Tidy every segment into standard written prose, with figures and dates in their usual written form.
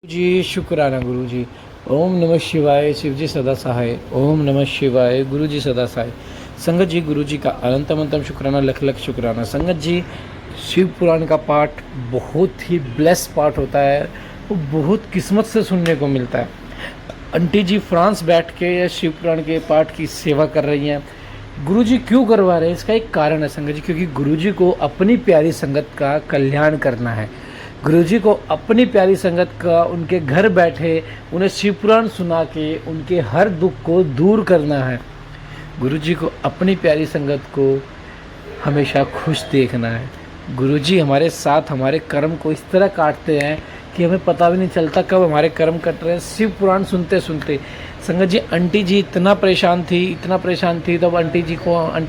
जी शुक्राना गुरु जी। ओम नमः शिवाय। शिव जी सदा सहाय। ओम नमः शिवाय। गुरु जी सदा सहाय। संगत जी गुरु जी का अनंतम शुक्राना, लख लख शुक्राना। संगत जी शिव पुराण का पाठ बहुत ही ब्लेस पाठ होता है, वो बहुत किस्मत से सुनने को मिलता है। आंटी जी फ्रांस बैठ के शिव पुराण के पाठ की सेवा कर रही हैं। गुरु जी क्यों करवा रहे हैं, इसका एक कारण है संगत जी, क्योंकि गुरु जी को अपनी प्यारी संगत का कल्याण करना है। गुरुजी को अपनी प्यारी संगत का उनके घर बैठे उन्हें शिव पुराण सुना के उनके हर दुख को दूर करना है। गुरुजी को अपनी प्यारी संगत को हमेशा खुश देखना है। गुरुजी हमारे साथ हमारे कर्म को इस तरह काटते हैं कि हमें पता भी नहीं चलता कब हमारे कर्म कट रहे हैं शिव पुराण सुनते सुनते। संगत जी आंटी जी इतना परेशान थी तब आंटी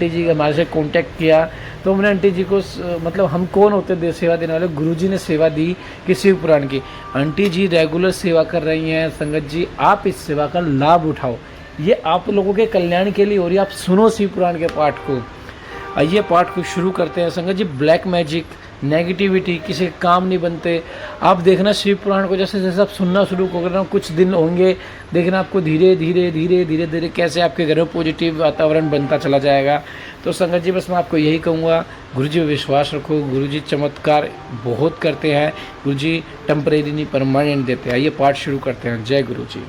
जी हमारे से कांटेक्ट किया, तो हमने आंटी जी को मतलब हम कौन होते दे सेवा देने वाले, गुरुजी ने सेवा दी कि शिव पुराण की। आंटी जी रेगुलर सेवा कर रही हैं। संगत जी आप इस सेवा का लाभ उठाओ, ये आप लोगों के कल्याण के लिए हो रही है। आप सुनो शिव पुराण के पाठ को। आइए पाठ को शुरू करते हैं। संगत जी ब्लैक मैजिक, नेगेटिविटी, किसी के काम नहीं बनते। आप देखना शिव पुराण को जैसे जैसे आप सुनना शुरू करना, कुछ दिन होंगे देखना आपको धीरे धीरे कैसे आपके घर में पॉजिटिव वातावरण बनता चला जाएगा। तो संगत जी बस मैं आपको यही कहूँगा, गुरु जी विश्वास रखो। गुरु जी चमत्कार बहुत करते हैं। गुरु जी टेम्परेरी नहीं परमानेंट देते हैं। आइए पाठ शुरू करते हैं। जय गुरु जी।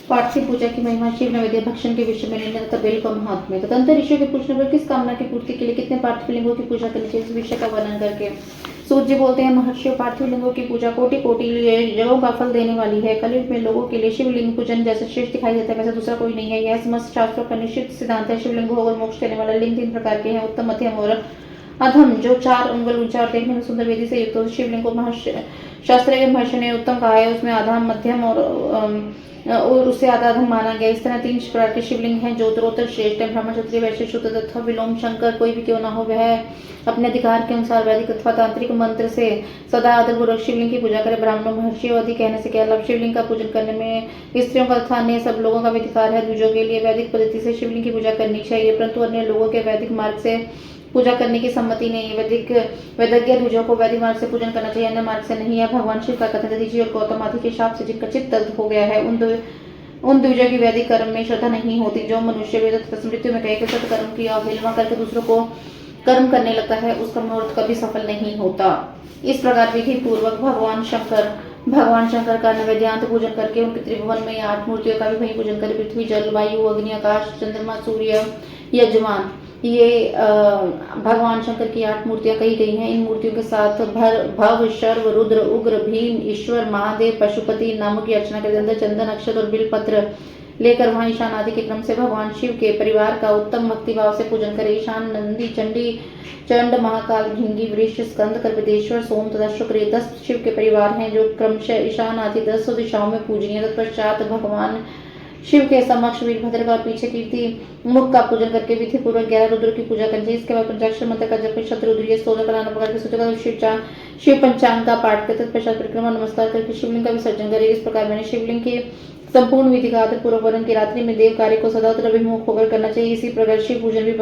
पाठ से पूजा की महिमा, शिव नैवेद्य भक्षण के विषय में निर्णय तथा बेल का महात्म्य, तदंतर ऋषियों के पूछने पर किस कामना की पूर्ति के लिए कितने पार्थिव लिंगों की पूजा करनी चाहिए, इस विषय का वर्णन करके सूत जी बोलते हैं, महर्षियों पार्थिव लिंगों की पूजा कोटि कोटि जगहों का फल देने वाली है। कलयुग में लोगों के लिए शिवलिंग पूजन जैसे श्रेष्ठ दिखाई देता है वैसा दूसरा कोई नहीं है। यह समस्त शास्त्रों का निश्चित सिद्धांत है। शिवलिंग भोग और मोक्ष देने वाला लिंग 3 प्रकार के हैं, उत्तम, मध्यम और अधम, जो 4 अंगुल ऊंचा और देखने में सुंदर वेदी से युक्त हो। शिवलिंग को शास्त्र के महर्षि ने उत्तम कहा है, उसमें आधम, मध्यम और उससे आधा अधम माना गया। इस तरह 3 प्रकार के शिवलिंग हैं जो उत्तरोत्तर श्रेष्ठ है। ब्राह्मण, क्षत्रिय, वैश्य, शूद्र तथा विलोम शंकर कोई भी क्यों न हो, वह अपने अधिकार के अनुसार वैदिक अथवा तांत्रिक मंत्र से सदा आदरपूर्वक शिवलिंग की पूजा करे। ब्राह्मणों, महर्षियों आदि कहने से क्या लाभ, शिवलिंग का पूजन करने में स्त्रियों का तथा अन्य सब लोगों का भी अधिकार है। द्विजों के लिए वैदिक पद्धति से शिवलिंग की पूजा करनी चाहिए, परंतु अन्य लोगों के वैदिक मार्ग से पूजा करने की सम्मति नहीं है। वैदिक द्विजों को वैदिक मार्ग से पूजन करना चाहिए, अन्य मार्ग से नहीं है। भगवान शिव का कथन दीजिए और गौतम आदि के शाप से जिनका चित्त दग्ध हो गया है, उन द्विजों की वैदिक कर्म में श्रद्धा नहीं होती। जो मनुष्य वेद तथा स्मृतियों में कहे कि सत्कर्म की अवहेलना करके दूसरों को कर्म करने लगता है, उसका मनोरथ कभी सफल नहीं होता। इस प्रकार विधि पूर्वक भगवान शंकर का नैवेद्यांत पूजन करके उनके त्रिभुवन में 8 मूर्तियों का भी वही पूजन करे। पृथ्वी, जल, वायु, अग्नि, आकाश, चंद्रमा, सूर्य, यजमान, ये भगवान शंकर की 8 मूर्तियां कही गई हैं। इन मूर्तियों के साथ भव, शर्व, रुद्र, उग्र, भीम, ईश्वर, महादेव, पशुपति नामों की अर्चना करते अंदर चंदन, अक्षत और बिल पत्र लेकर वहां ईशान आदि के क्रम से भगवान शिव के परिवार का उत्तम भक्ति भाव से पूजन करे। ईशान, नंदी, चंडी, चंड, महाकाल, भृंगी, वृष, स्कंद, कर्पदेश्वर, सोम तथा शुक्र, ये 10 शिव के परिवार हैं जो क्रमशः ईशान आदि 10 दिशाओं में पूजनीय। तत्पश्चात भगवान शिव के समक्ष वीरभद्र का परिचय कीर्ति मुख का पूजन करके विधि पूर्वक 11 रुद्र की पूजा करनी चाहिए। इसके बाद पंचाक्षर मंत्र का जप, शतरुद्रीय स्तोत्र का नाना प्रकार के सूत्र का शिव पंचांग का पाठ करते तत्पश्चात परिक्रमा नमस्कार करके शिवलिंग का विसर्जन करे। इस प्रकार मैंने शिवलिंग की संपूर्ण विधि का आदर पूर्वक वर्णन की। रात्रि में देव कार्य को सदा उत्तराभिमुख होकर करना चाहिए। इसी प्रकार शिव पूजन भी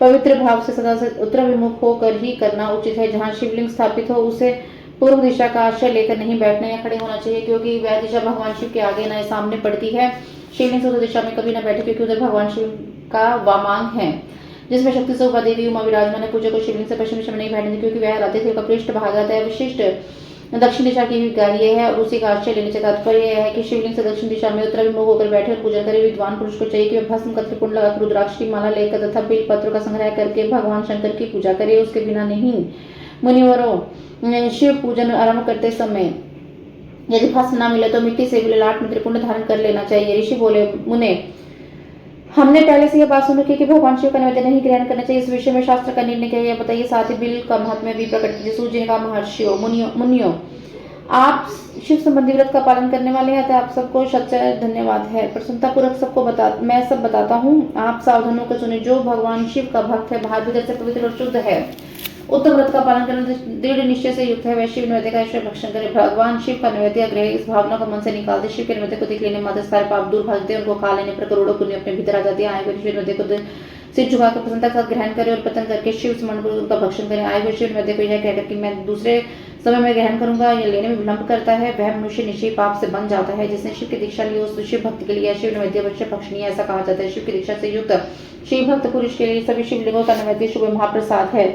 पवित्र भाव से सदा से उत्तराभिमुख होकर ही करना उचित है। जहाँ शिवलिंग स्थापित हो उसे पूर्व दिशा का आश्रय लेकर नहीं बैठना या खड़े होना चाहिए, क्योंकि वह दिशा भगवान शिव के आगे न सामने पड़ती है। शिवलिंग से उस दिशा में कभी न बैठे, क्योंकि उधर भगवान शिव का वामांग है जिसमें शक्ति से उमा देवी उमा विराजमान है। पूजा को शिवलिंग से पश्चिम दिशा में नहीं बैठने, क्योंकि वह राधे का पृष्ठ भाग आता है। विशिष्ट दक्षिण दिशा की कार्य है और उसी का आश्रय लेने से तात्पर्य यह है कि शिवलिंग से दक्षिण दिशा में उत्तराभिमुख होकर बैठे और पूजन करे। विद्वान पुरुष को चाहिए कि वह भस्म का त्रिपुंड लगाकर रुद्राक्ष की माला लेकर तथा बिल पत्रों का संग्रह करके भगवान शंकर की पूजा करे। उसके बिना नहीं। मुनिवरों, शिव पूजन आरंभ करते समय यदि भस्म न मिले तो मिट्टी से भी ललाट में त्रिपुंड धारण कर लेना चाहिए। ऋषि बोले, मुने, हमने पहले से यह बात सुन रखी कि भगवान शिव का नैवेद्य नहीं ग्रहण करना चाहिए। इस विषय में शास्त्र का निर्णय क्या है यह बताइए, साथ ही बिल का महत्व भी प्रकट कीजिए। सूर्य ने कहा, महर्षियों, मुनियों, आप शिव संबंधी व्रत का पालन करने वाले हैं, अतः आप सबको सच्चा धन्यवाद है। प्रसन्नता पूर्वक मैं सब बताता हूँ, आप सावधान होकर सुने। जो भगवान शिव का भक्त है, बाहर भीतर से पवित्र और शुद्ध है, उत्तम व्रत का पालन करने दृढ़ निश्चय से युक्त है, वह शिव नैवेद्य का ईश्वर भक्षण करे। भगवान शिव का नैवेद्य ग्रह इस भावना को मन से निकाल दे। शिव के नैवेद्य को देख लेने मात्र सारे पाप दूर भागते, उनको खा लेने पर करोड़ों पुण्य अपने भीतर आ जाते हैं। आए हुए शिव नैवेद्य को सिर झुकाकर प्रसन्नता के साथ ग्रहण करे और पतन करके शिव स्मरण उनका भक्षण करे। आए हुए शिव नैवेद्य को यह कहकर कि मैं दूसरे समय में ग्रहण करूंगा या लेने में विलंब करता है वह मनुष्य निश्चय पाप से बन जाता है। जिसने शिव की दीक्षा ली उस शिव भक्त के लिए शिव नैवेद्य अवश्य भक्षणीय ऐसा कहा जाता है। शिव की दीक्षा से युक्त शिव भक्त पुरुष के लिए सभी शिवलिंगों का नैवेद्य शुभ महाप्रसाद है,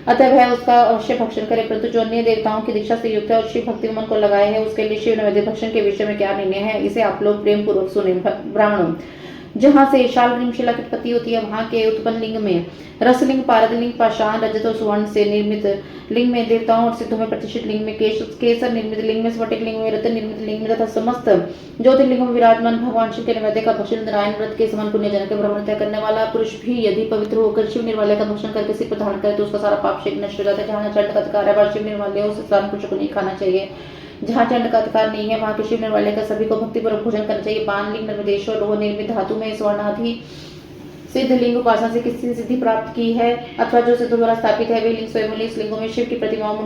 अतः वह उसका अवश्य भक्षण करे। परंतु जो अन्य देवताओं की दीक्षा से युक्त है और शिव भक्ति में मन को लगाए है उसके लिए शिव नैवेद्य भक्षण के विषय में क्या निर्णय है, इसे आप लोग प्रेम पूर्वक सुने। ब्राह्मणों, जहाँ से शालग्राम शिला की उत्पत्ति होती है वहाँ के उत्पन्न लिंग में रसलिंग, पारदलिंग, पाषाण, रजत और स्वर्ण से निर्मित लिंग में देवताओं और सिद्धों में प्रतिष्ठित लिंग में केसर निर्मित लिंग में स्फटिक लिंग में रत्न निर्मित लिंग में तथा समस्त ज्योतिर्लिंगों में विराजमान भगवान शिव के नैवेद्य का भक्षण नारायण व्रत के समान पुण्यजनक भ्रमण तय करने वाला पुरुष भी यदि पवित्र होकर शिव निर्वाल्य का भक्षण करके सिर पर धारण करे तो उसका सारा पाप शीघ्र नष्ट हो जाता है। जहाँ चंड का अधिकार है वह शिव निर्वाल्य उस स्थान पुरुष को नहीं खाना चाहिए। जहाँ चंड का अधिकार नहीं है वहाँ के शिव निर्वाल्य का सभी को भक्तिपूर्वक भोजन करना चाहिए। पान लिंग नर्मदेश्वर लोह निर्मित धातु में स्वर्णाधि सिद्ध लिंग उपासना से किसी सिद्धि प्राप्त की है अथवा जो सिद्ध द्वारा स्थापित है वे लिंग स्वयं इस लिंगों में शिव की प्रतिमाओं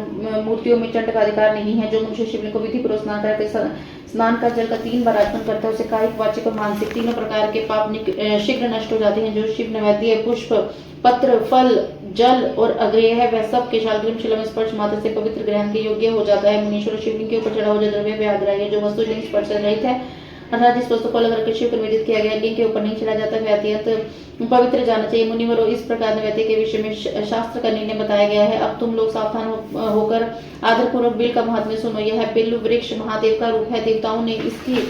मूर्तियों में चंड का अधिकार नहीं है। जो मनुष्य शिवलिंग को विधि पूर्वक स्नान करके स्नान का जल का 3 बार अर्पण करता है उसे कायिक, वाचिक और मानसिक तीनों प्रकार के पाप शीघ्र नष्ट हो जाते हैं। जो शिव नैवेद्य पुष्प, पत्र, फल, जल और अग्रेय है वह सब के शालग्राम शिला में स्पर्श मात्र से पवित्र ग्रहण के योग्य हो जाता है। मुनीश्वर शिवलिंग के ऊपर चढ़ा हुआ जो द्रव्य वह अग्राह्य है। जो वस्तु लिंग स्पर्श से रहित है अर्थात जिस वस्तु को अलग रखकर शिव को निवेदित किया गया लिंग के ऊपर नहीं चला जाता वह अत्यंत पवित्र जाना चाहिए। मुनिवरों, इस प्रकार नैवेद्य के विषय में शास्त्र का निर्णय बताया गया है। अब तुम लोग सावधान होकर आदरपूर्वक बिल का महात्म्य सुनो। यह बिल वृक्ष महादेव का रूप है। देवताओं ने इसकी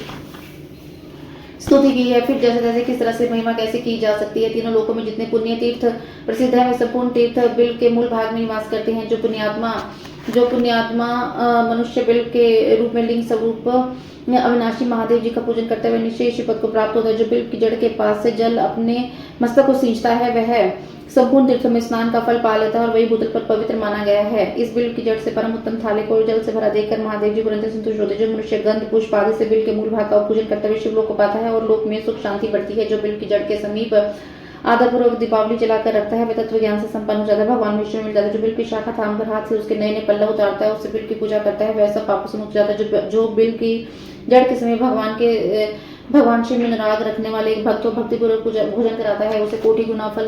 स्तुति की है। फिर जैसे जैसे किस तरह से महिमा कैसे की जा सकती है। तीनों लोकों में जितने पुण्य तीर्थ प्रसिद्ध है वे संपूर्ण तीर्थ बिल के मूल भाग में निवास करते हैं। जो पुण्यात्मा मनुष्य बिल के रूप में लिंग स्वरूप अविनाशी महादेव जी का पूजन करते हुए निश्चय शिव पद को प्राप्त होता है। जो बिल की जड़ के पास से जल अपने मस्तक को सींचता है वह संपूर्ण तीर्थों में स्नान का फल पा लेता है और वही भूतल पर पवित्र माना गया है। इस बिल की जड़ से परम उत्तम थाले को जल से भरा देखकर महादेव जी तुरंत संतुष्ट होते। जो मनुष्य गंध पुष्प आदि से बिल के मूल भाग का पूजन करते हुए शिवलोक को पाता है और लोक में सुख शांति बढ़ती है। जो बिल की जड़ के समीप आदरपूर्वक दीपावली जलाकर रखता है वह तत्व ज्ञान से संपन्न हो जाता है, भगवान विष्णु मिल जाता है। जो बिल की शाखा थामकर हाथ से उसके नए नए पल्लव उतारता है उससे बिल की पूजा करता है वह सब पापों से मुक्त जाता है। जो बिल की जड़ के समय भगवान शिव में अनुराग रखने वाले एक भक्त को भक्तिपूर्वक भोजन कराता है उसे कोटि गुना फल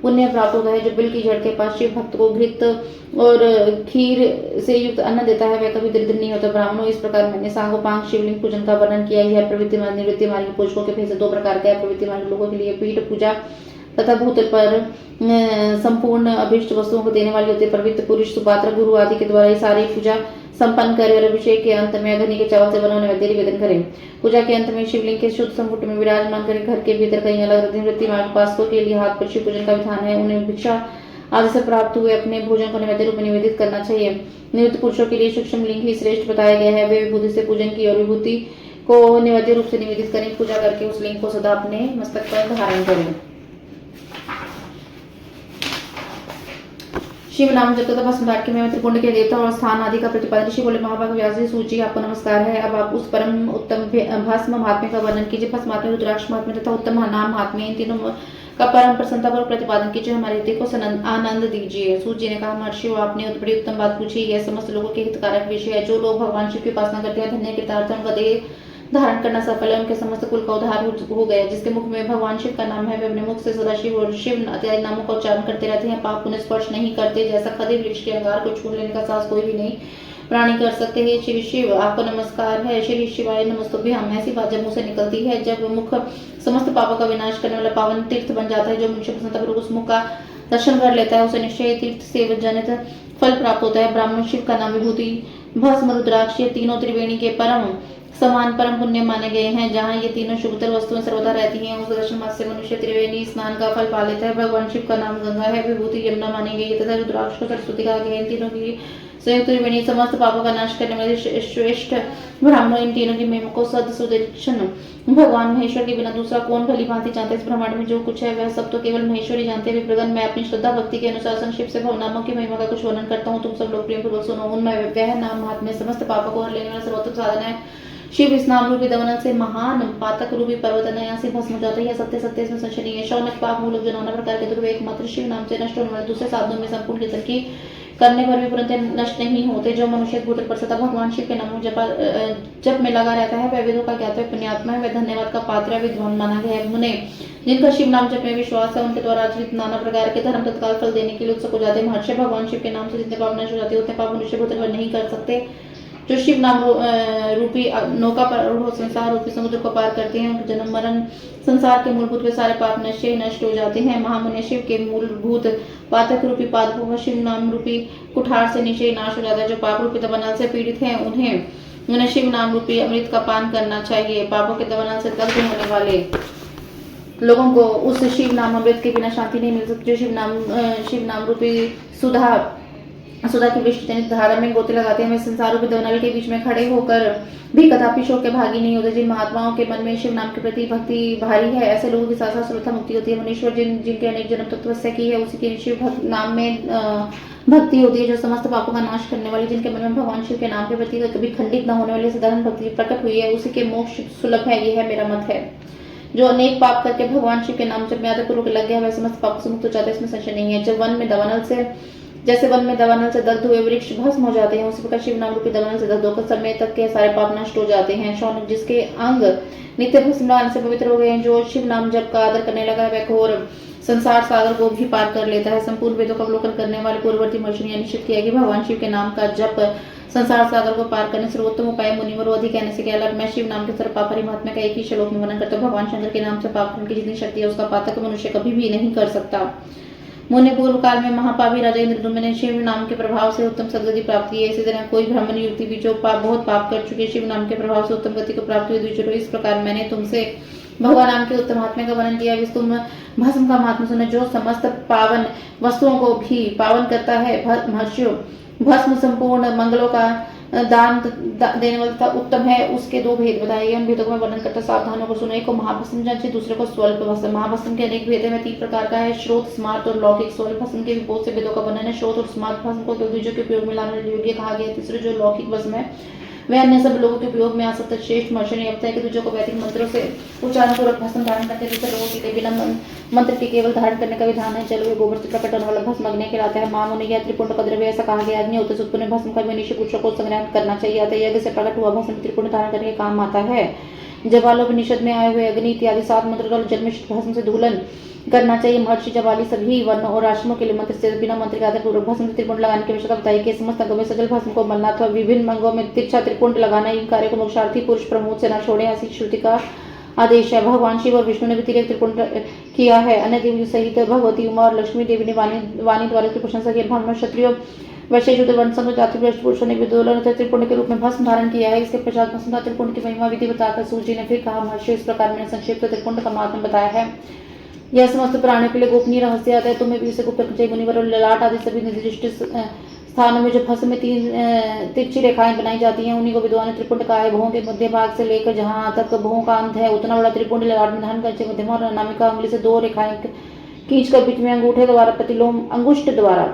पुण्य प्राप्त होता है। जो बिल की जड़ के पास शिव भक्त को घृत और खीर से युक्त अन्न देता है वह कभी दरिद्र नहीं होता। ब्राह्मणों, इस प्रकार मैंने सांगोपांग शिवलिंग पूजन का वर्णन किया। यह प्रवृत्ति मार्ग निवृत्ति मार्ग पूजकों के भेद 2 प्रकार का है। प्रवृत्ति मार्ग लोगों के लिए पीठ पूजा तथा भूतल पर संपूर्ण अभिष्ट वस्तुओं को देने वाली होती है। प्रवृत्त पुरुष सुपात्र गुरु आदि के द्वारा ये सारी पूजा संपन्न करे और अभिषेक के अंत में अग्नि के चावल से बना नैवेद्य निवेदन करें। पूजा के अंत में शिवलिंग के शुद्ध संपुट में विराजमान करें। घर के भीतर कहीं अलग निवृत्ति मार्ग उपासकों के लिए हाथ पर शिव पूजन का विधान है। उन्हें भिक्षा आदि से प्राप्त हुए अपने भोजन को नैवेद्य रूप में निवेदित करना चाहिए। निवृत्त पुरुषों के लिए सूक्ष्म लिंग ही श्रेष्ठ बताया गया है। वे विभूति से पूजन की और विभूति को नैवेद्य रूप से निवेदित करें। पूजा करके उस लिंग को सदा अपने मस्तक पर धारण करें। शिव नाम जप तथा भस्म की में त्रिपुंड के देवता और स्थान आदि का प्रतिपादन। ऋषि बोले, महाभाग व्यास जी, सूची आपको नमस्कार है। अब आप उस परम उत्तम भस्म महात्म्य का वर्णन कीजिए। भस्म महात्म्य, रुद्राक्ष महात्म्य तथा उत्तम नाम महात्म्य, इन तीनों का परम प्रसन्नता पर प्रतिपादन कीजिए। हमारे हृदय को आनंद दीजिए। सूत जी ने कहा, महर्षि आपने बड़ी उत्तम बात पूछी। यह समस्त लोगों के हितकारक विषय है। जो लोग भगवान शिव की उपासना करते हैं धन्य कृतार्थ उनका देह धारण करना सफल है। उनके समस्त कुल का उद्धार हो गया। जिसके मुख में भगवान शिव का नाम है वे अपने मुख से सदा शिव और शिव इत्यादि नामों का उच्चारण करते रहते हैं। पाप उन्हें स्पर्श नहीं करते। जैसा खदे वृक्ष के अंगार को छू लेने का साहस कोई भी नहीं प्राणी कर सकते हैं। श्री शिव आपको नमस्कार है। श्री शिवाय नमस्तुभ्यम। ऐसी बात जब मुंह से निकलती है जब मुख समस्त पापों का विनाश करने वाला पावन तीर्थ बन जाता है। जो मनुष्य प्रसन्नतापूर्वक उस मुख का दर्शन कर लेता है उसे निश्चय तीर्थ से जनित फल प्राप्त होता है। ब्राह्मण शिव का नाम विभूति, भस्म, रुद्राक्ष ये तीनों त्रिवेणी के परम समान परम पुण्य माने गए हैं। जहाँ ये तीनों शुभतर वस्तुएं सर्वदा रहती हैं उस दर्शन मात्र से मनुष्य त्रिवेणी स्नान का फल पा लेता है। भगवान शिव का नाम गंगा है, विभूति यमुना मानी गई है तथा रुद्राक्ष को सरस्वती कहा गया है। इन तीनों की संयुक्त त्रिवेणी समस्त पापों का नाश करने वाले श्रेष्ठ ब्राह्मण इन तीनों की महिमा को सद सुदर्शन भगवान महेश्वर के बिना दूसरा कौन भली भांति जानता है। इस ब्रह्मांड में जो कुछ है वह सब तो केवल महेश्वर ही जानते हैं। विप्रगण, मैं अपनी श्रद्धा भक्ति के अनुसार संक्षिप्त से भवनामों की महिमा का कुछ वर्णन करता हूँ। तुम सब लोग प्रेम पूर्वक सुनो। उनमें वह नाम महात्म्य समस्त पापों को हर लेने वाला सर्वोत्तम साधन है। शिव इस नाम रूपी दमन से महान पातक रूपी पर्वत अनाया से भस्म हो जाता है। सत्य सत्य इसमें संशय है। शौनक पाप मूलक जो नाना प्रकार के दुर्ग एकमात्र शिव नाम से नष्ट होने वाले दूसरे साधनों में संपूर्ण कीर्तन की करने पर भी तुरंत नष्ट नहीं होते। जो मनुष्य भूतल पर सदा भगवान शिव के नामों जप में लगा रहता है वह वेदों का ज्ञाता है, पुण्यात्मा है, वह धन्यवाद का पात्र है, विद्वान माना गया है। मुने जिनका शिव नाम जप में विश्वास है उनके द्वारा आचरित नाना प्रकार के धर्म तत्काल फल देने के लिए उत्सुक हो जाते हैं। महर्षि भगवान शिव के नाम से जितने पाप नष्ट हो जाते हैं उतने पाप मनुष्य भूतल पर नहीं कर सकते। जो शिव नाम रूपी नौका पर हो संसार रूपी समुद्र को पार करते हैं उनके जन्म मरण संसार के मूलभूत वे सारे पाप नष्ट हो जाते हैं। महामुनि शिव के मूलभूत पातक रूपी पादपों का शिव नाम रूपी कुठार से निश्चय नाश हो जाता है। जो पाप रूपी दबनल से पीड़ित हैं उन्हें शिव नाम रूपी अमृत का पान करना चाहिए। पापों के दबनल से दग्ध होने वाले लोगों को उस शिव नाम अमृत के बिना शांति नहीं मिल सकती। जो शिव नाम रूपी सुधा की विष्ट जनित धारा में गोते लगाते हैं वे संसार रूपी दवनल के बीच में खड़े होकर भी कदापि शोक के भागी नहीं होते। जिन महात्माओं के मन में शिव नाम के प्रति भक्ति भारी है ऐसे लोगों की साथ साथ श्रद्धा मुक्ति होती है। मुनीश्वर जिनके अनेक जन्म तक तपस्या की है उसी के शिव नाम में भक्ति होती है। जो समस्त पापों का नाश करने वाली जिनके मन में भगवान शिव के नाम के प्रति कभी खंडित न होने वाली साधारण भक्ति प्रकट हुई है उसी के मोक्ष सुलभ है, यह मेरा मत है। जो अनेक पाप करके भगवान शिव के नाम जब में पूर्वक लग गया वह समस्त पाप से मुक्त हो जाता है, इसमें संशय नहीं है। जब वन में दवानल से दग्ध हुए वृक्ष भस्म हो जाते हैं उसी प्रकार शिव नाम रूपी दवानल से दग्ध होकर समय तक के सारे पाप नष्ट हो जाते हैं। शौनक जिसके अंग नित्य भस्म लगाने से पवित्र हो गए हैं, जो शिव नाम जप का आदर करने लगा वह घोर संसार सागर को भी पार कर लेता है। संपूर्ण वेदों का अवलोकन करने वाले पूर्ववर्ती महर्षि ने निश्चित किया कि भगवान शिव के नाम का जप संसार सागर को पार करने सर्वोत्तम उपाय मुनिवरों अधिक कहने से क्या लाभ। मैं शिव नाम के सर्व पापरी महात्मा का एक ही श्लोक में वर्णन करता हूँ। भगवान शंकर के नाम से पाप करने की जितनी शक्ति है उसका पातक मनुष्य कभी भी नहीं कर सकता। मुनि पूर्व काल में महापापी राजा इंद्रद्युम्न ने शिव नाम के प्रभाव से उत्तम सदगति प्राप्त की है। इसी तरह कोई ब्राह्मण युक्ति भी जो बहुत पाप कर चुके शिव नाम के प्रभाव से उत्तम गति को प्राप्त हुई। द्विजों इस प्रकार मैंने तुमसे भगवान नाम के उत्तम महात्म्य का वर्णन किया। तुम भस्म का महात्म्य सुने जो समस्त पावन वस्तुओं को भी पावन करता है। महर्षियों भस्म संपूर्ण मंगलों का दान देने वाला तथा उत्तम है उसके दो भेद बताए उन भेदों को मैं वर्णन करता सावधान होकर सुनो। एक को महाभस्म जैसे दूसरे को स्वल्प भस्म। महाभस्म के अनेक भेद में 3 प्रकार का है, श्रोत स्मार्त और लौकिक। स्वल्प भस्म के भी बहुत से भेदों का वर्णन है। श्रोत और स्मार्त भस्म को द्विजों के उपयोग में लाने योग्य कहा गया। तीसरे जो लौकिक भस्म है वह अन्य सब लोगों के उपयोग में आ सकता है। श्रेष्ठ महर्षि ने बताया कि दूसरों को वैदिक मंत्रों से उच्चारण पूर्वक भस्म धारण करके दूसरे लोगों के लिए बिना मंत्र के केवल धारण करने का विधान है। जल गोबर से प्रकट होने वाला भस्म अग्नि कहलाता है। मां मुनि या त्रिपुंड का द्रव्य ऐसा कहा गया। अग्नि होते से उत्पन्न भस्म का मनुष्य पुरुषों को संग्रहण करना चाहिए। अतः यज्ञ से प्रकट हुआ भस्म त्रिपुंड धारण करने के काम आता है। जवालोपनिषद में आए हुए अग्नि इत्यादि 7 मंत्र जल मिश्रित भस्म से धूलन करना चाहिए। महर्षि जवाली सभी वर्ण और आश्रमों के लिए मंत्र से बिना मंत्र के आधार पूर्वक भस्म त्रिपुंड लगाने की आवश्यकता बताई कि समस्त अंगों में सजल भस्म को मलना अथवा विभिन्न अंगों में तिरछा त्रिपुंड लगाना इन कार्य को मोक्षार्थी पुरुष प्रमोद से न छोड़े ऐसी श्रुति का आदेश है। भगवान शिव और विष्णु ने भी तिरक त्रिपुंड किया है। अन्य देवी सहित भगवती उमा और लक्ष्मी देवी ने वाणी द्वारा की प्रशंसा की। ब्राह्मण क्षत्रियों वैश्य शूद्र वर्ण संघ जाति भ्रष्ट पुरुषों ने विदोलन त्रिपुंड के रूप में भस्म धारण किया है। इसके पश्चात भस्म त्रिपुंड की महिमा विधि बताकर सूर्य जी ने फिर कहा महर्षि इस प्रकार मैंने संक्षिप्त त्रिपुंड का महात्म्य बताया है। यह समस्त प्राणियों के लिए गोपनीय रहस्य आता है। तुम्हें भी इसे गुप्त रखना चाहिए। मुनिवर और ललाट आदि सभी निर्दिष्ट स्थानों में जो भस्म में 3 तिरछी रेखाएं बनाई जाती हैं उन्हीं को विद्वान त्रिपुंड कहा है। भुवों के मध्य भाग से लेकर जहां तक भुवों का अंत है उतना बड़ा त्रिपुंड ललाट में धारण करके मध्यमा और अनामिका उंगली से 2 रेखाएं खींचकर बीच में अंगूठे द्वारा अंगुष्ठ द्वारा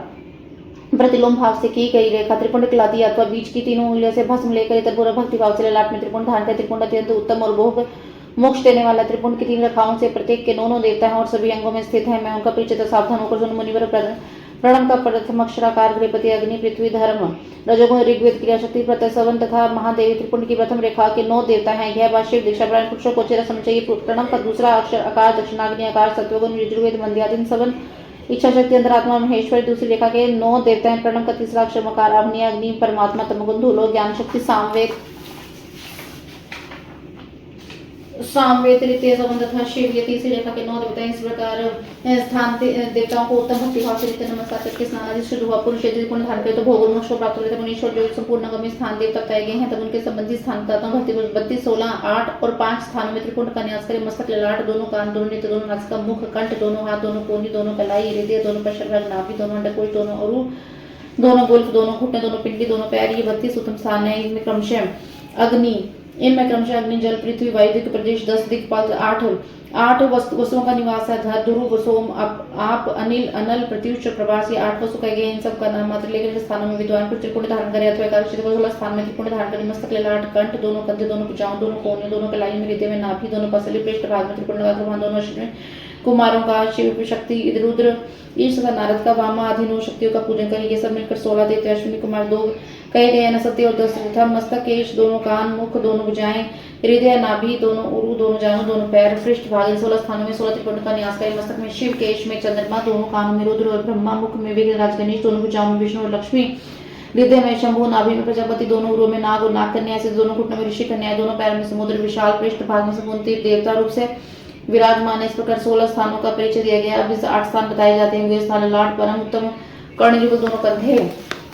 प्रतिलोम भाव से की गई रेखा त्रिपुंड कहलाती है। अथवा बीच की 3 उंगलियों से भस्म लेकर इतर पूरा भक्ति भाव से ललाट में त्रिपुंड धारण कर त्रिपुंड अत्यंत उत्तम और भोग मोक्ष देने वाला। त्रिपुंड की 3 रेखाओं से प्रत्येक के 9 देवता हैं और सभी अंगों में स्थित हैं। मैं उनका परिचय सावधान होकर सुन। मुनिवर प्रणम का प्रथम अक्षराकार गृहपति अग्नि पृथ्वी धर्म रजोगुण ऋग्वेद क्रिया शक्ति प्रत्यय सवन तथा महादेवी त्रिपुंड की प्रथम रेखा के 9 देवता हैं। यह बात शिव दीक्षा प्राण पुरुषों को चेहरा समझ चाहिए। प्रणम का दूसरा अक्षर आकार दक्षिणाग्नि आकार सत्वगुण यजुर्वेद मंद्यादीन सवन इच्छा शक्ति अंतरात्मा महेश्वरी दूसरी रेखा के 9 देवता हैं। प्रणम का तीसरा अक्षर मकार अग्नि अग्नि परमात्मा तमगुण धूलो ज्ञान शक्ति सामवेद तृतीय संबंध था शिव। ये तीसरी रेखा के 9 देवता इस प्रकार स्थान देवताओं को उत्तम भक्ति भाव से नित्य नमस्कार करके स्नान आदि शुद्ध हुआ। पुरुष यदि त्रिपुंड धारण करे तो भोग मोक्ष प्राप्त होते। मुनीश्वर जो संपूर्ण गम्य स्थान देवता बताए गए हैं तब उनके संबंधी स्थान बताता हूँ। भक्ति 32 16 8 और 5 स्थानों में त्रिपुंड का न्यास करे। मस्तक ललाट दोनों कान दोनों नेत्र दोनों नासिका मुख कंठ दोनों हाथ दोनों कोहनी दोनों कलाई हृदय दोनों पश्चर्भाग नाभि दोनों अंडकोश दोनों अरु दोनों गुल्फ दोनों घुटने दोनों पिंडी दोनों पैर। ये 32 उत्तम स्थान है। इनमें क्रमशः अग्नि जल पृथ्वी वायु दिक् प्रदेश 10 दिक्पाल 8 वसुओं का निवास है। ध्रुव सोम आप अनिल अनल प्रत्युष प्रभास ये 8 वसु कहे गए। इन सब का नाम मात्र लेकर स्थानों में विद्वान को त्रिपुंड धारण करे अथवा एकादशी को 16 स्थान में त्रिपुंड धारण करे। मस्तक ललाट कंठ दोनों कंधे दोनों भुजाओं दोनों कोहनियों दोनों कलाई में हृदय में नाभि दोनों पसली पृष्ठ भाग में त्रिपुंड लगाकर वहां दोनों कुमारों का शिव शक्ति रुद्र ईश तथा नारद का वामा आदि 9 शक्तियों का पूजन करें। ये सब मिलकर 16 दैत्य अश्विनी कुमार 2 कहे गए नसत्य और 10 तथा मस्तक केश दोनों कान मुख दोनों भुजाएं हृदय नाभि दोनों उरु दोनों जांघ दोनों पैर पृष्ठ भाग इन 16 स्थानों में 16 त्रिपुंड का निवास करें। मस्तक में शिव केश में चंद्रमा दोनों कानों में रुद्र और ब्रह्मा मुख में विघ्नराज गणेश दोनों भुजाओं में विष्णु और लक्ष्मी हृदय में शंभु नाभि में प्रजापति दोनों उरों में नाग और नाग कन्या से दोनों घुटनों में ऋषि कन्या दोनों पैर में समुद्र विशाल पृष्ठ भाग में समुद्र देवता रूप से विराजमान है। इस प्रकार 16 स्थानों का परिचय दिया गया। अब इस 8 स्थान बताए जाते हैं। वे स्थान लाट परम उत्तम कर्णयुगल दोनों कंधे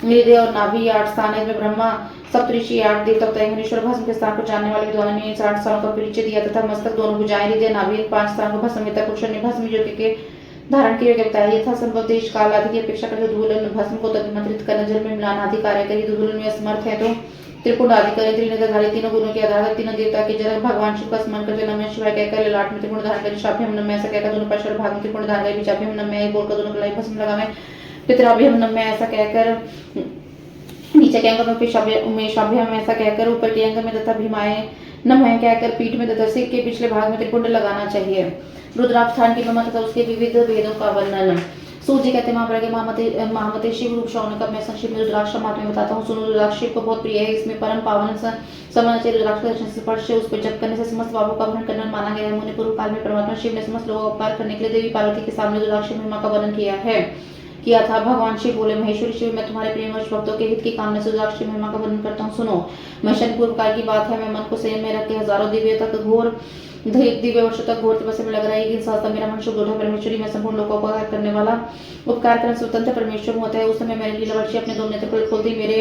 हृदय और नाभि 8 स्थान है। ब्रह्मा सप्तऋषि 8 देवता तथा मुनीश्वर भस्म के स्थान को जानने वाले विद्वानों ने 8 स्थानों का परिचय दिया तथा मस्तक दोनों भुजाएं हृदय नाभि 5 स्थान को भस्म पुरुष ने भस्म योग्य के धारण के योग्य बताया। यथा संभव देश काल आदि की अपेक्षा कर धूलन भस्म को तन्मंत्रित करना जल में मिलाना आदि कार्य करी। धूलन में असमर्थ है तो त्रिपुंड आदि करें। त्रिनेत्रधारी तीनों गुणों के आधार तीनों देवता के जनक भगवान शिव का स्मरण करते नमः शिवाय कहकर लाट में त्रिपुंड धारण करें। शाभ्यम नमः ऐसा कहकर दोनों पार्श्व भाग में त्रिपुंड धारण करें। विचाभ्यम नमः बोलकर दोनों कलाई भस्म लगावें। पितराभ्यम नमः ऐसा कहकर नीचे के अंग में पेशाभ्यम ऐसा कहकर ऊपर के अंग में तथा भीमाए नमः कहकर पीठ में तथा सिर के पिछले भाग में त्रिपुंड लगाना चाहिए। रुद्राक्ष स्थान की महिमा तथा उसके विविध भेदों का वर्णन। सूत जी कहते हैं महामते शिव रूप शौनक मैं संक्षिप्त में रुद्राक्ष महात्म्य बताता हूँ। सुनो रुद्राक्ष शिव को बहुत प्रिय है। इसमें परम पावन समझ से रुद्राक्ष दर्शन से स्पर्श उस पर जप करने से समस्त पापों का भरण करना माना गया है। मुनि पूर्व काल में परमात्मा शिव ने समस्त लोगों का उपकार करने के लिए देवी पार्वती के सामने रुद्राक्ष महिमा का वर्णन किया था। भगवान शिव बोले महेश्वरी शिव मैं तुम्हारे प्रेम और भक्तों के हित की कामना से रुद्राक्ष महिमा का वर्णन करता हूँ। सुनो महेशन पूर्व काल की बात है। मैं मन को संयम में रख के हजारों दिव्य वर्षों तक घोर तपस्या में लग रहा है। साल तक मेरा मन शुद्ध उठा परमेश्वरी मैं संपूर्ण लोगों का करने वाला उपकार करने स्वतंत्र परमेश्वर होता है। उस समय मैंने लीलावर्षी अपने दोनों नेत्र खोल दी। मेरे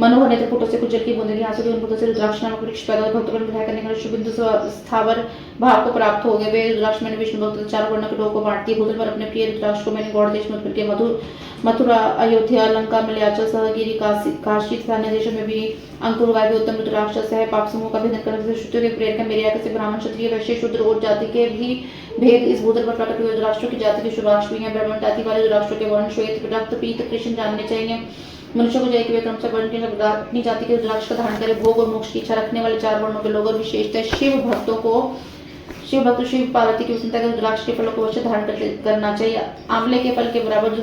मनोहर नेत्र फुटों से कुछ जल की बूंदें हाथ से उन फुटों से रुद्राक्ष नामक वृक्ष पैदा हुआ। भक्तों पर विधाय करने के लिए शुभिंदु स्थावर भाव को प्राप्त हो गए। वे रुद्राक्ष मैंने विष्णु भक्त 4 वर्णों के लोगों को बांट दिए। भूतल पर अपने प्रिय रुद्राक्ष को मैंने गौड़ देश में उत्पन्न किया। मथुरा अयोध्या लंका मलयाचल सहगिरी काशी तथा अन्य देशों में भी अंकुर उगाए हुए उत्तम रुद्राक्ष है। पाप समूह का भेदन करने से श्रुतियों के प्रेरक मेरे आगे से ब्राह्मण क्षत्रिय वैश्य शूद्र और जाति के भी भेद इस भूतल पर प्रकट हुए। रुद्राक्षों की जाति के शुभाक्ष भी हैं। ब्राह्मण जाति वाले रुद्राक्षों के वर्ण श्वेत रक्त पीत कृष्ण जानने चाहिए। मनुष्य को चाहिए कि वे क्रमशः वर्ण के अपनी जाति के रुद्राक्ष का धारण करें। भोग और मोक्ष की इच्छा रखने वाले 4 वर्णों के लोग और विशेषतः शिव भक्त शिव पार्वती की प्रसन्नता के रुद्राक्ष के फलों को अवश्य धारण करना चाहिए। आंवले के फल के बराबर जो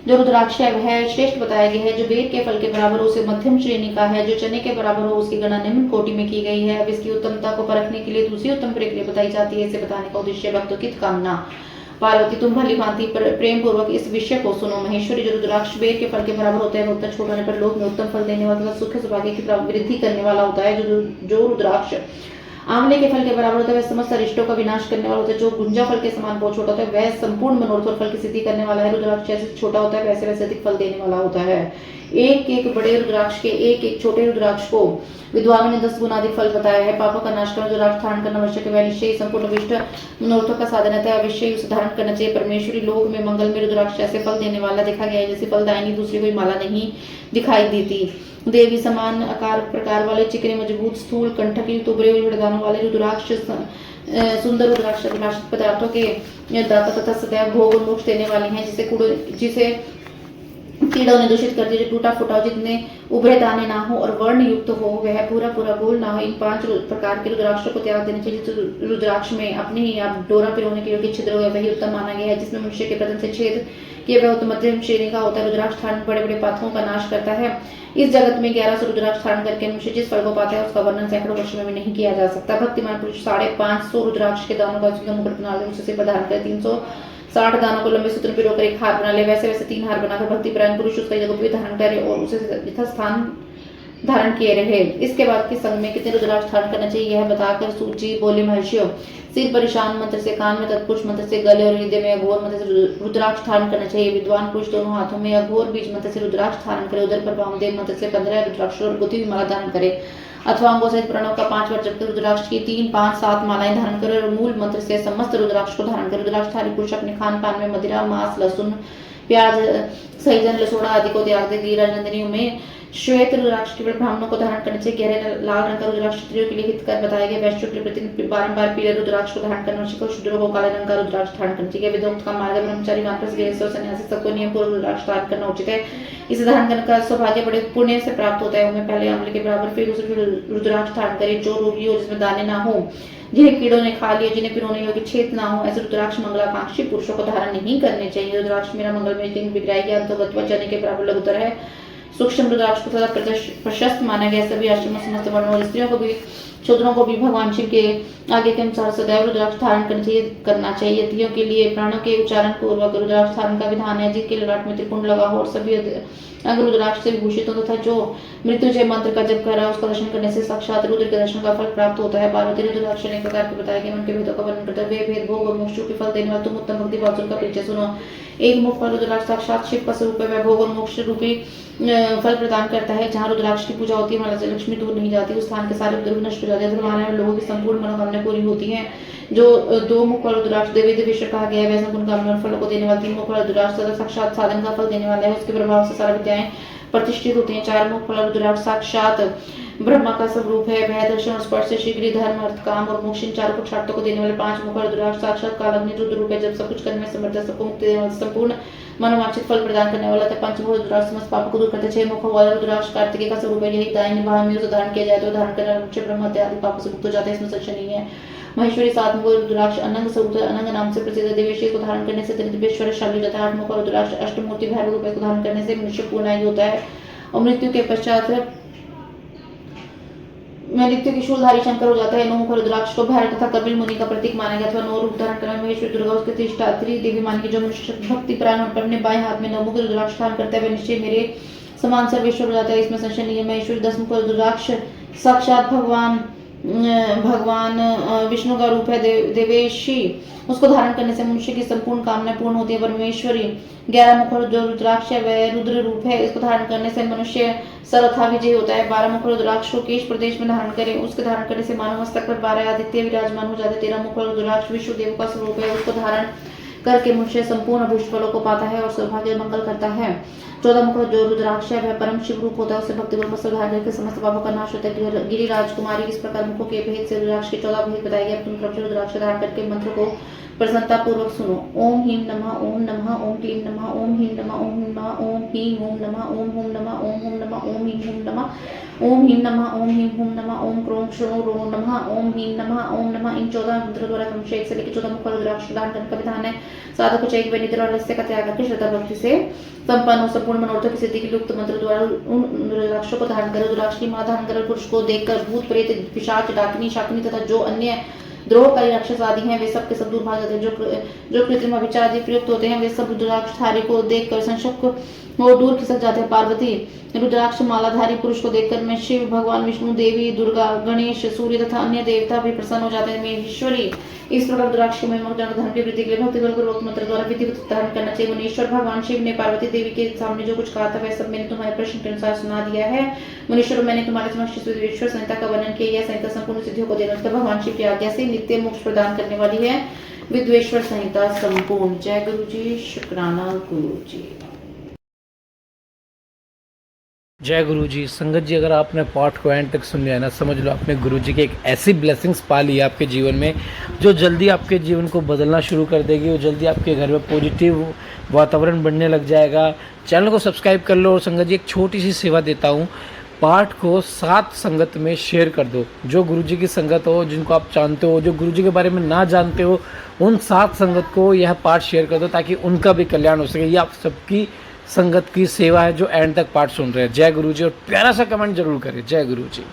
रुद्राक्ष है वह श्रेष्ठ बताया गया है। जो बेर के फल के बराबर हो उसे मध्यम श्रेणी का है। जो चने के बराबर हो उसकी गणना निम्न कोटि में की गई है। अब इसकी उत्तमता को परखने के लिए दूसरी उत्तम प्रक्रिया बताई जाती है। इसे बताने का उद्देश्य भक्तों की कामना। पार्वती तुम भली भांति प्रेम पूर्वक इस विषय को सुनो। महेश्वरी जो रुद्राक्ष बेर के फल के बराबर होता है वह उत्तर छोड़ होने पर लोक में उत्तम फल देने वाला सुख सौभाग्य की वृद्धि करने वाला होता है। जो रुद्राक्ष आंवले के फल के बराबर होता है वह समस्त अरिष्टों का विनाश करने वाला होता है। जो गुंजा फल के समान बहुत छोटा होता है वह संपूर्ण मनोरथ और फल की सिद्धि करने वाला है। रुद्राक्ष जैसे छोटा होता है वैसे वैसे अधिक फल देने वाला होता है। एक बड़े रुद्राक्ष के एक छोटे रुद्राक्ष को विद्वानों ने 10 गुना अधिक फल बताया है। पापों का नाश करना रुद्राक्ष धारण करना आवश्यक है। वह निश्चय संपूर्ण विष्ट मनोरथों का साधन है। अवश्य उसे धारण करना चाहिए। परमेश्वरी लोक में मंगल में रुद्राक्ष ऐसे फल देने वाला देखा गया है जैसे फलदायिनी दूसरी कोई माला नहीं दिखाई देती। देवी समान आकार प्रकार वाले चिकने मजबूत स्थूल कंठक युक्त उभरे हुए दानों वाले रुद्राक्ष सुंदर रुद्राक्ष पदार्थों के दाता तथा सदैव भोग और मोक्ष देने वाली हैं। जिसे कीड़ों ने दूषित कर दिया। जो टूटा फूटा हो जितने उभरे दाने ना हो और वर्ण युक्त हो वह पूरा गोल ना हो। इन 5 प्रकार के रुद्राक्षों को त्याग देना चाहिए। जिस रुद्राक्ष में अपने ही आप डोरा पिरोने के योग्य छिद्र हो वही उत्तम माना गया है। जिसमें मनुष्य के प्रथम से छेद किए वह मध्यम श्रेणी का होता है। रुद्राक्ष धारण बड़े बड़े पाथरों का नाश करता है। इस जगत में 1100 रुद्राक्ष धारण करके मनुष्य जिस फल को पाता है उसका वर्णन सैकड़ों वर्षों में भी नहीं किया जा सकता। भक्तिमान पुरुष 550 रुद्राक्ष के दानों का मुकुट बना ले उसे प्रदान कर 360 दानों को लंबे सूत्र पिरोकर एक हार बना ले। वैसे वैसे 3 हार बनाकर भक्तिपरायण पुरुष उसका जगत धारण करे और उसे यथास्थान धारण किए रहे। इसके बाद के संग में कितने रुद्राक्ष धारण करना चाहिए यह बताकर सूची बोले महर्षियों। सिर पर ईशान मंत्र से, कान में तत्पुरुष मंत्र से, गले और हृदय में अघोर मंत्र से रुद्राक्ष धारण करना चाहिए। विद्वान पुरुष दोनों हाथों में अघोर बीज मंत्र से रुद्राक्ष धारण करे। उधर पर वामदेव मंत्र से 15 रुद्राक्ष और बुद्धि माला धारण करे। अथवा अंगों सहित प्रणव का 5 बार जपकर रुद्राक्ष की 3, 5, 7 मालाएं धारण करे और मूल मंत्र से समस्त रुद्राक्ष को धारण करे। रुद्राक्षधारी पुरुष अपने खान पान में मदिरा, मांस, लहसुन, प्याज, सहीजन, लसोड़ा आदि को त्याग दे। गिरिराज नंदिनियों में श्वेत रुद्राक्ष केवल ब्राह्मणों को धारण करना चाहिए। गहरे लाल रंग का रुद्राक्ष क्षत्रियों के लिए हितकर बताया गया। वैश्यों के लिए प्रतिदिन बारंबार पीले रुद्राक्ष को धारण करना चाहिए। शूद्रों को काले रंग का रुद्राक्ष धारण करना चाहिए। विधोक्त का मार्ग ब्रह्मचारी वानप्रस्थ गृहस्थ और सन्यासी सबको नियम पूर्वक रुद्राक्ष धारण करना उचित है। इसे धारण करने का सौभाग्य बड़े पुण्य से प्राप्त होता है। उनमें पहले अम्ल के बराबर फिर दूसरे रुद्राक्ष धारण करें। जो रोगी हो, जिसमें दाने ना हो, जिन्हें कीड़ों ने खा लिया, जिन्हें पिरोने योग्य छेद ना हो, ऐसे रुद्राक्ष मंगलाकांक्षी पुरुषों को धारण नहीं करने चाहिए। रुद्राक्ष मेरा मंगल में दिन विग्रह के अंतर्गत चने के बराबर लघुतर है। सूक्ष्म रुद्राक्ष को सदा प्रशस्त माना गया। सभी आश्रमों समस्त वर्णों और स्त्रियों को भी शूद्रों को भी भगवान शिव के आगे के अनुसार सदैव रुद्राक्ष धारण करना चाहिए। यतियों के लिए प्राणों के उच्चारण पूर्वक रुद्राक्ष धारण का विधान है। जिनके ललाट में त्रिपुंड लगा हो और सभी अंग रुद्राक्ष से विभूषित हो तथा जो मृत्युंजय मंत्र का जप कर रहा है, उसका दर्शन करने से साक्षात रुद्र के दर्शन का फल प्राप्त होता है। पार्वती रुद्राक्ष अनेक प्रकार के बताए गए उनके भेदों का वर्णन करते हुए भेद भोग और मोक्ष के फल देने वाले तुम उत्तम भक्ति वासुर का परिचय सुनो। एक मुख पर रुद्राक्ष साक्षात शिव का स्वरूप है। वह भोग और मोक्ष रूपी फल प्रदान करता है। जहाँ रुद्राक्ष की पूजा होती है, वहां से लक्ष्मी दूर नहीं जाती। उस स्थान के सारे उपद्रव नष्ट हो जाते हैं। हमारे लोगों की संपूर्ण मनोकामनाएं पूरी होती हैं। जो दो मुख वाला रुद्राक्ष देवी देवेश्वर कहा गया है, वह संपूर्ण कामना और फलों को देने वाला। तीन मुख वाला रुद्राक्ष सदा साक्षात साधन का फल देने वाला है। उसके प्रभाव से सारी विद्याएं प्रतिष्ठित होती हैं। चार मुख वाला रुद्राक्ष साक्षात ब्रह्मा का स्वरूप है। वह दर्शन और स्पर्श से शीघ्र धर्म अर्थ काम और मोक्ष इन चारों पुरुषार्थों को देने वाले। पांच मुख वाला रुद्राक्ष साक्षात कालाग्नि रुद्र रूप है। जब सब कुछ करने में समर्थ है, सबको मुक्ति देने वाला, संपूर्ण मनोवांछित फल प्रदान करने वाला था। पंचमुख रुद्राक्ष समस्त पापों को दूर करते। छह मुख वाला रुद्राक्ष कार्तिकेय का स्वरूप है। यही दाहिने बाएं में उसे धारण किया जाए तो धारण करने वाले ब्रह्म हत्या आदि पापों से मुक्त हो जाते हैं। इसमें संशय नहीं है। महेश्वरी सात मुख रुद्राक्ष अनंग स्वरूप है। अनंग नाम से प्रसिद्ध देवेशी को धारण करने से दिव्येश्वरशाली हो जाता है। आठ मुख रुद्राक्ष अष्टमूर्ति भैरव रूप को धारण करने से मनुष्य पूर्ण आयु होता है और मृत्यु के पश्चात मृत्यु की शूलधारी शंकर हो जाता है। नौ मुख रुद्राक्ष को भैरव तथा कपिल मुनि का प्रतीक माना गया था। नौ रूप धारण करने महेश्वरी दुर्गा उसके अधिष्ठात्री देवी मानी जो मनुष्य भक्ति प्राण पर अपने बाएं हाथ में नौ मुख रुद्राक्ष धारण करता है, वह निश्चय मेरे समान सर्वेश्वर हो जाता है। इसमें संशय नहीं है। महेश्वरी दस मुख रुद्राक्ष साक्षात भगवान विष्णु का रूप है। देवेशी उसको धारण करने से मनुष्य की संपूर्ण कामना पूर्ण होती है। परमेश्वरी 11 मुख जो रुद्राक्ष है वह रुद्र रूप है। इसको धारण करने से मनुष्य सर्वथा विजय होता है। 12 मुख रुद्राक्ष को केश प्रदेश में धारण करें। उसके धारण करने से मानव मस्तक पर 12 आदित्य विराजमान हो जाते। 13 मुख रुद्राक्ष विष्णु देव का स्वरूप है। उसको धारण करके मनुष्य संपूर्ण अभीष्ट फलों को पाता है और सौभाग्य मंगल करता है। 14 मुख जो रुद्राक्ष है वह परम शिव रूप होता है। उसे भक्ति पूर्वक धारण करके समस्त पापों का नाश होता है। गिरिराज कुमारी इस प्रकार मुखों के भेद से रुद्राक्ष के 14 भेद बताए गए। तुम रुद्राक्ष धारण करके मंत्र को प्रसन्नता पूर्वक सुनो। ओम ह्रीं नमः, ओम नमः, ओम क्लीं नमः, ओम ह्रीं नमः, ओम नमः, ओम ह्रीं ओम नमः, ओम हुम नमः, ओम हुम नमः, ओम ह्रीं हुम नमः, ओम ह्रीं नमः, ओम ह्रीं हुम नमः, ओम क्रों क्षणो रो नमः, ओम ह्रीं नमः, ओम नमः। इन 14 मंत्रों द्वारा क्रमशः 1 से लेकर 14 मुख रुद्राक्ष धारण करने का विधान है। साधक को चाहिए कि निद्रा और लस्य का त्याग करके श्रद्धा भक्ति से संपन्न हो संपूर्ण मनोरथों की सिद्धि के लिए उक्त मंत्र द्वारा उन रुद्राक्षों को धारण कर रुद्राक्ष की मां धारण कर पुरुष को देखकर भूत प्रेत पिशाच डाकिनी शाकिनी तथा जो अन्य द्रोहकारी राक्षस आदि हैं वे सब के सब दूर भाग जाते हैं। जो कृत्रिम अभिचार आदि प्रयुक्त होते हैं वे सब रुद्राक्षधारी को देखकर संशक हो दूर खिसक जाते हैं। पार्वती रुद्राक्ष मालाधारी पुरुष को देखकर मैं शिव भगवान विष्णु देवी दुर्गा गणेश सूर्य तथा अन्य देवता भी प्रसन्न हो जाते हैं। महेश्वरी इस प्रकार रुद्राक्ष के महिमा धर्म की वृद्धि के लिए भक्ति पूर्वक मंत्र द्वारा विधिवत धारण करना चाहिए। मुनीश्वर भगवान शिव ने पार्वती देवी के सामने जो कुछ कहा था वह सब मैंने तुम्हारे प्रश्न के अनुसार सुना दिया है। मुनीश्वर मैंने तुम्हारे समक्ष विश्व संहिता का वर्णन किया। यह संहिता संपूर्ण सिद्धियों को देने वाली भगवान शिव की आज्ञा से नित्य मोक्ष प्रदान करने वाली है। विद्वेश्वर संहिता संपूर्ण। जय गुरु जी। शुक्राना गुरु जी। जय गुरु जी। संगत जी, अगर आपने पाठ को एंड तक सुन लिया ना, समझ लो आपने गुरु जी की एक ऐसी ब्लेसिंग्स पा ली है आपके जीवन में जो जल्दी आपके जीवन को बदलना शुरू कर देगी और जल्दी आपके घर में पॉजिटिव वातावरण बनने लग जाएगा। चैनल को सब्सक्राइब कर लो। और संगत जी, एक छोटी सी सेवा देता हूँ, पाठ को 7 संगत में शेयर कर दो। जो गुरु जी की संगत हो, जिनको आप जानते हो, जो गुरु जी के बारे में ना जानते हो, उन 7 संगत को यह पाठ शेयर कर दो ताकि उनका भी कल्याण हो सके। ये आप सबकी संगत की सेवा है जो एंड तक पाठ सुन रहे हैं। जय गुरु जी। और प्यारा सा कमेंट जरूर करें। जय गुरु जी।